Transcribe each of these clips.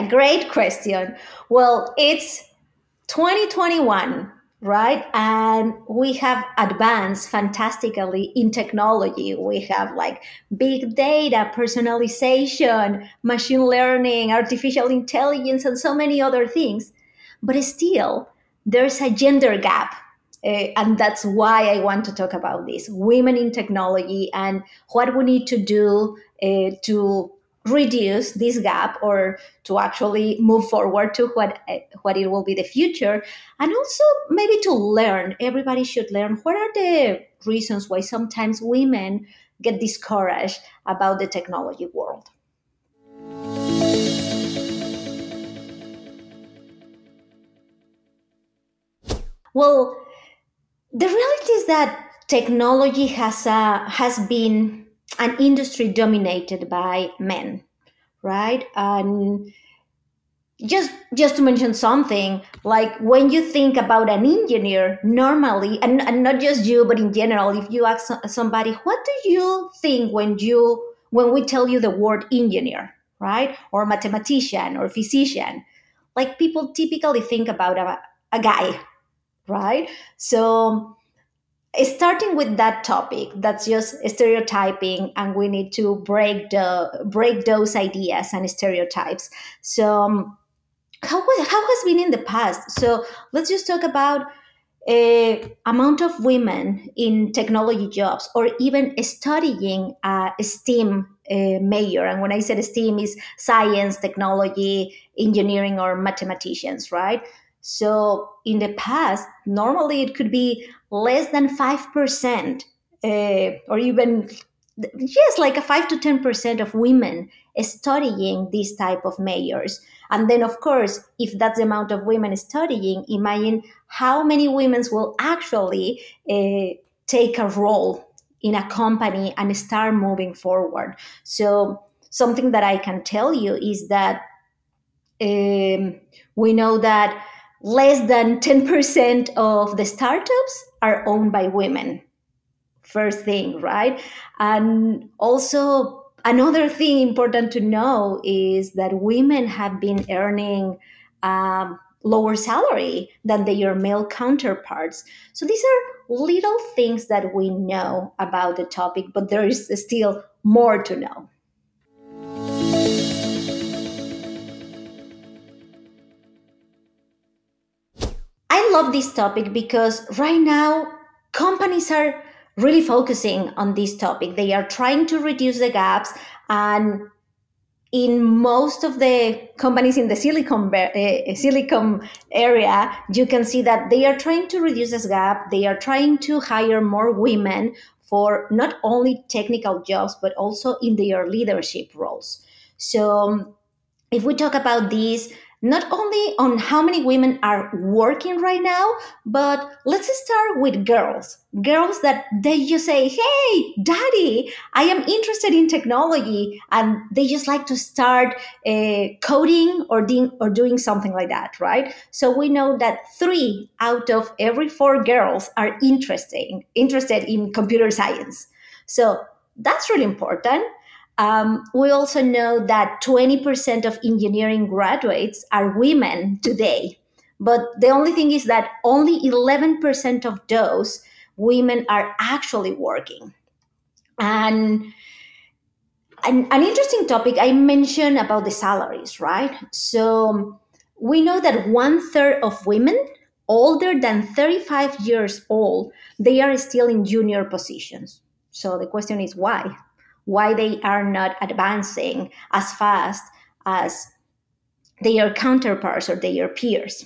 a great question. Well, it's 2021, right? And we have advanced fantastically in technology. We have like big data, personalization, machine learning, artificial intelligence, and so many other things. But still, there's a gender gap. And that's why I want to talk about this women in technology and what we need to do to reduce this gap or to actually move forward to what it will be the future, and also maybe to learn. Everybody should learn what are the reasons why sometimes women get discouraged about the technology world. Well, the reality is that technology has been an industry dominated by men, right? And just to mention something, like when you think about an engineer, normally, and not just you, but in general, if you ask somebody, what do you think when we tell you the word engineer, right? Or mathematician or physician? Like people typically think about a guy, right? So starting with that topic, that's just stereotyping, and we need to break those ideas and stereotypes. So how has been in the past? So let's just talk about amount of women in technology jobs or even studying a STEAM major. And when I said STEAM, is science, technology, engineering, or mathematicians, right? So in the past, normally it could be less than 5%, or even just like a 5 to 10% of women studying these type of majors. And then, of course, if that's the amount of women studying, imagine how many women will actually take a role in a company and start moving forward. So something that I can tell you is that we know that less than 10% of the startups are owned by women. First thing, right? And also, another thing important to know is that women have been earning lower salary than their male counterparts. So these are little things that we know about the topic, but there is still more to know. I love this topic because right now companies are really focusing on this topic. They are trying to reduce the gaps, and in most of the companies in the Silicon area, you can see that they are trying to reduce this gap. They are trying to hire more women for not only technical jobs, but also in their leadership roles. So if we talk about this, not only on how many women are working right now, but let's start with girls. Girls that they just say, hey, daddy, I am interested in technology. And they just like to start coding or doing something like that, right? So we know that 3 out of every 4 girls are interested in computer science. So that's really important. We also know that 20% of engineering graduates are women today. But the only thing is that only 11% of those women are actually working. And an interesting topic I mentioned about the salaries, right? So we know that 1/3 of women older than 35 years old, they are still in junior positions. So the question is why they are not advancing as fast as their counterparts or their peers,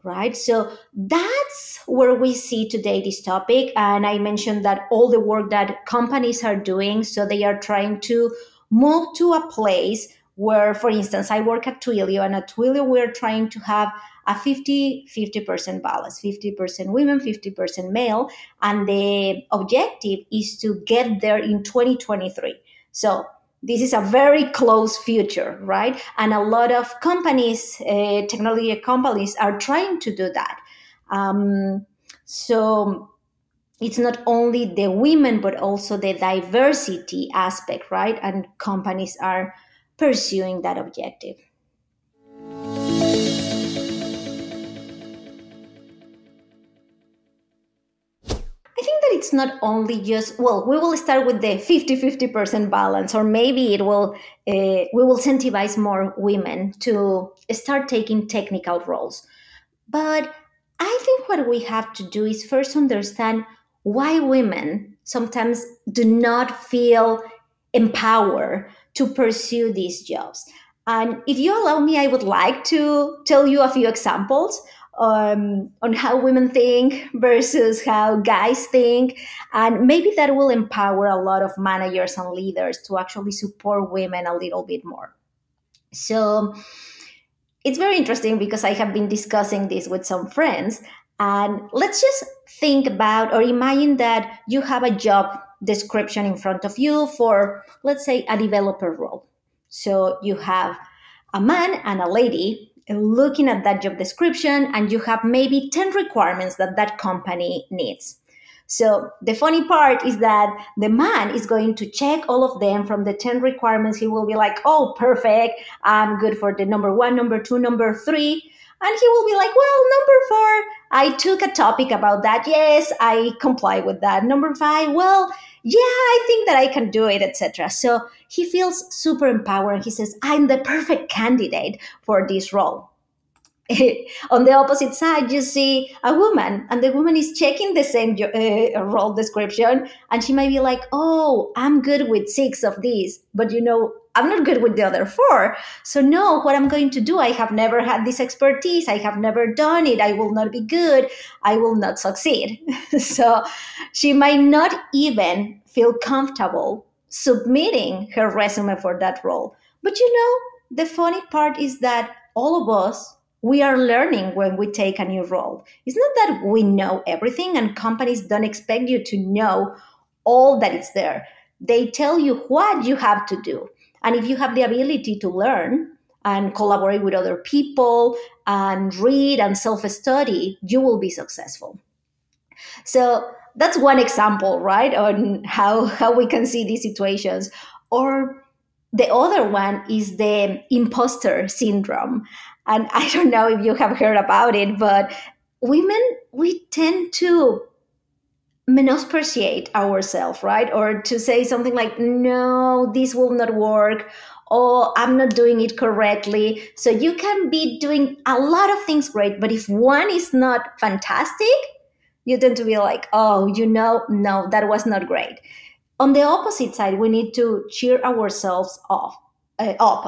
right? So that's where we see today this topic. And I mentioned that all the work that companies are doing, so they are trying to move to a place where, for instance, I work at Twilio, and at Twilio, we're trying to have a 50% balance, 50% women, 50% male. And the objective is to get there in 2023. So this is a very close future, right? And a lot of companies, technology companies, are trying to do that. So it's not only the women, but also the diversity aspect, right? And companies are pursuing that objective. I think that it's not only just, well, we will start with the 50-50% balance, or maybe we will incentivize more women to start taking technical roles. But I think what we have to do is first understand why women sometimes do not feel empowered to pursue these jobs. And if you allow me, I would like to tell you a few examples on how women think versus how guys think. And maybe that will empower a lot of managers and leaders to actually support women a little bit more. So, it's very interesting because I have been discussing this with some friends. And let's just think about or imagine that you have a job description in front of you for, let's say, a developer role. So you have a man and a lady looking at that job description, and you have maybe 10 requirements that that company needs. So the funny part is that the man is going to check all of them from the 10 requirements. He will be like, oh, perfect. I'm good for the number one, number two, number three. And he will be like, well, number four, I took a topic about that. Yes, I comply with that. Number five, well, yeah, I think that I can do it, etc. So he feels super empowered. He says, I'm the perfect candidate for this role. On the opposite side, you see a woman, and the woman is checking the same role description, and she might be like, oh, I'm good with 6 of these, but I'm not good with the other 4. So no, what I'm going to do, I have never had this expertise. I have never done it. I will not be good. I will not succeed. So she might not even feel comfortable submitting her resume for that role. But the funny part is that all of us, we are learning when we take a new role. It's not that we know everything, and companies don't expect you to know all that is there. They tell you what you have to do. And if you have the ability to learn and collaborate with other people and read and self-study, you will be successful. So that's one example, right, on how we can see these situations. Or the other one is the imposter syndrome. And I don't know if you have heard about it, but women, we tend to menospreciate ourselves, right? Or to say something like, no, this will not work. Oh, I'm not doing it correctly. So you can be doing a lot of things great, but if one is not fantastic, you tend to be like, oh, no, that was not great. On the opposite side, we need to cheer ourselves up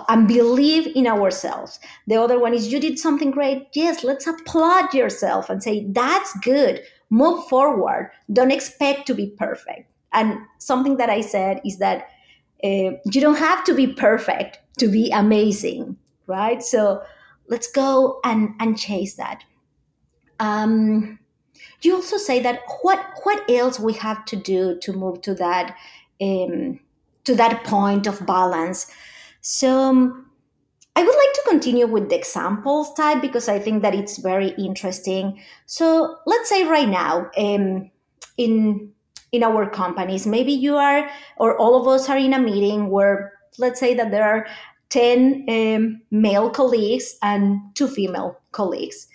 and believe in ourselves. The other one is, you did something great. Yes, let's applaud yourself and say, that's good. Move forward. Don't expect to be perfect. And something that I said is that you don't have to be perfect to be amazing, right? So let's go and chase that. You also say that what else we have to do to move to that point of balance. So I would like to continue with the examples type because I think that it's very interesting. So let's say right now, in our companies, maybe you are, or all of us are in a meeting where, let's say that there are 10 male colleagues and 2 female colleagues.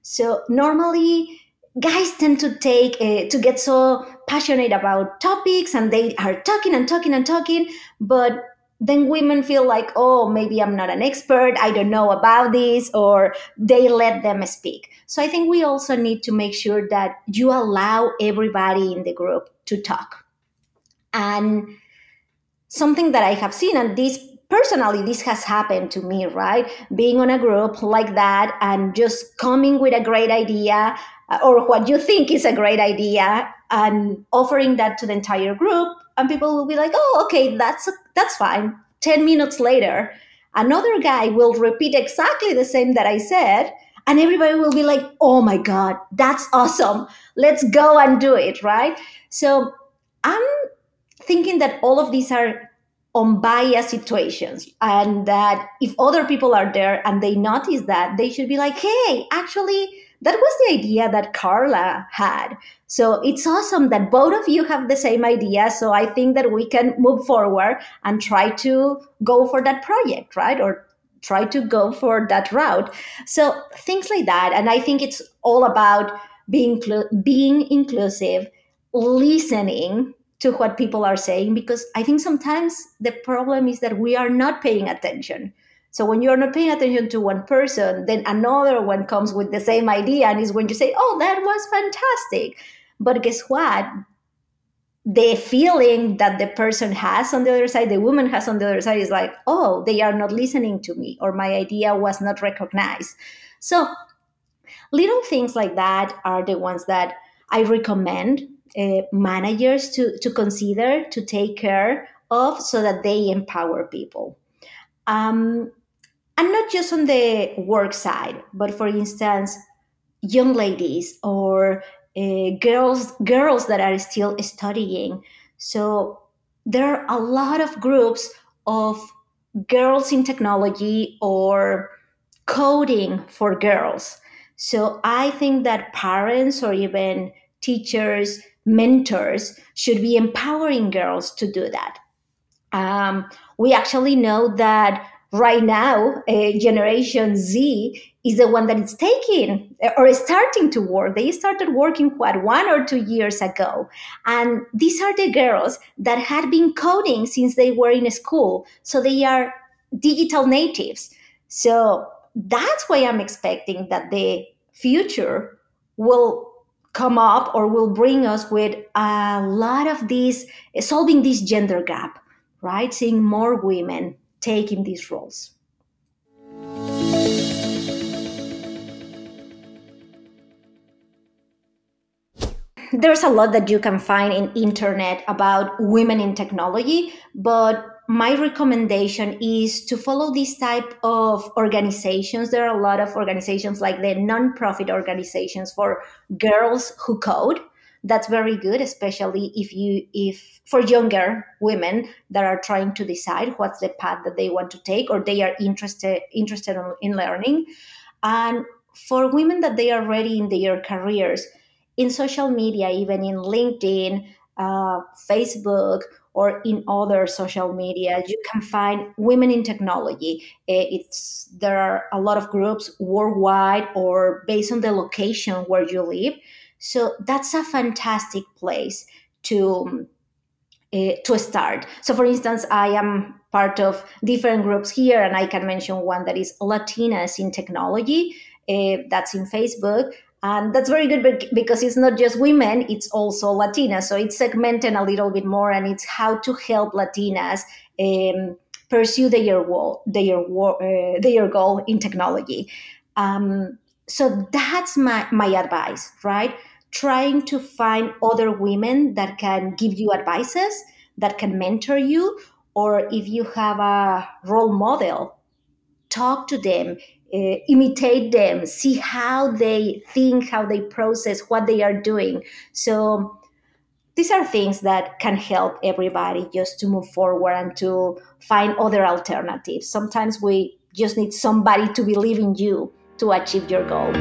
So normally, guys tend to get so passionate about topics, and they are talking and talking and talking, but then women feel like, oh, maybe I'm not an expert, I don't know about this, or they let them speak. So I think we also need to make sure that you allow everybody in the group to talk. And something that I have seen, and this has happened to me, right? Being on a group like that and just coming with a great idea or what you think is a great idea and offering that to the entire group, and people will be like, oh, okay, that's fine. 10 minutes later, another guy will repeat exactly the same that I said, and everybody will be like, oh my God, that's awesome. Let's go and do it, right? So I'm thinking that all of these are unbiased situations, and that if other people are there and they notice that, they should be like, hey, actually, that was the idea that Karla had. So it's awesome that both of you have the same idea. So I think that we can move forward and try to go for that project, right? Or try to go for that route. So things like that. And I think it's all about being inclusive, listening to what people are saying, because I think sometimes the problem is that we are not paying attention. So when you're not paying attention to one person, then another one comes with the same idea and is going to say, oh, that was fantastic. But guess what? The feeling that the person has on the other side, the woman has on the other side, is like, oh, they are not listening to me, or my idea was not recognized. So little things like that are the ones that I recommend managers to consider, to take care of, so that they empower people. Um, and not just on the work side, but for instance, young ladies or girls that are still studying. So there are a lot of groups of girls in technology or coding for girls. So I think that parents or even teachers, mentors should be empowering girls to do that. We actually know that right now, Generation Z is the one that is taking or is starting to work. They started working, what, 1 or 2 years ago. And these are the girls that had been coding since they were in school. So they are digital natives. So that's why I'm expecting that the future will come up or will bring us with a lot of these, solving this gender gap, right? Seeing more women taking these roles. There's a lot that you can find in internet about women in technology, but my recommendation is to follow this type of organizations. There are a lot of organizations like the nonprofit organizations for girls who code. That's very good, especially if for younger women that are trying to decide what's the path that they want to take, or they are interested in learning. And for women that they are ready in their careers, in social media, even in LinkedIn, Facebook, or in other social media, you can find women in technology. There are a lot of groups worldwide or based on the location where you live. So that's a fantastic place to start. So, for instance, I am part of different groups here, and I can mention one that is Latinas in Technology. That's in Facebook. And that's very good because it's not just women, it's also Latinas. So it's segmented a little bit more, and it's how to help Latinas pursue their goal in technology. So that's my advice, right? Trying to find other women that can give you advices, that can mentor you, or if you have a role model, talk to them, imitate them, see how they think, how they process, what they are doing. So these are things that can help everybody just to move forward and to find other alternatives. Sometimes we just need somebody to believe in you to achieve your goal.